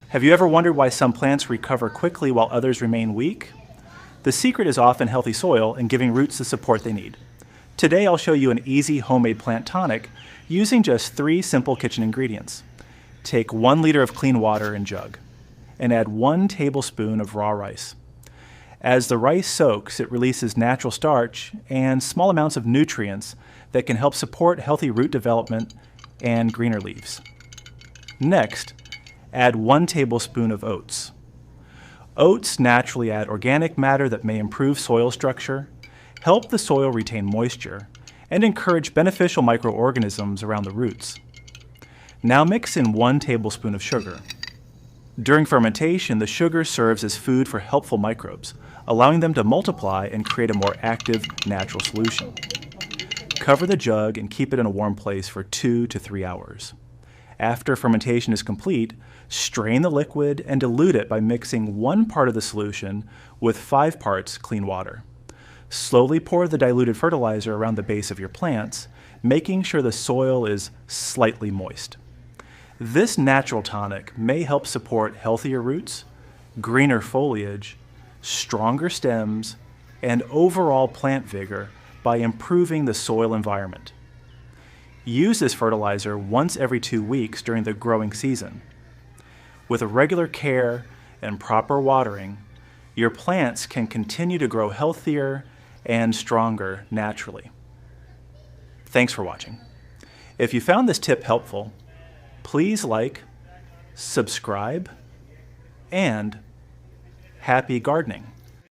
Have you ever wondered why some plants recover quickly while others remain weak? The secret is often healthy soil and giving roots the support they need. Today I'll show you an easy homemade plant tonic using just 3 simple kitchen ingredients. Take 1 liter of clean water in jug and add 1 tablespoon of raw rice. As the rice soaks, it releases natural starch and small amounts of nutrients that can help support healthy root development and greener leaves. Next, add 1 tablespoon of oats. Oats naturally add organic matter that may improve soil structure, help the soil retain moisture, and encourage beneficial microorganisms around the roots. Now mix in 1 tablespoon of sugar. During fermentation, the sugar serves as food for helpful microbes, allowing them to multiply and create a more active, natural solution. Cover the jug and keep it in a warm place for 2 to 3 hours. After fermentation is complete, strain the liquid and dilute it by mixing 1 part of the solution with 5 parts clean water. Slowly pour the diluted fertilizer around the base of your plants, making sure the soil is slightly moist. This natural tonic may help support healthier roots, greener foliage, stronger stems, and overall plant vigor by improving the soil environment. Use this fertilizer once every 2 weeks during the growing season. With regular care and proper watering, your plants can continue to grow healthier and stronger naturally. Thanks for watching. If you found this tip helpful, please like, subscribe, and happy gardening.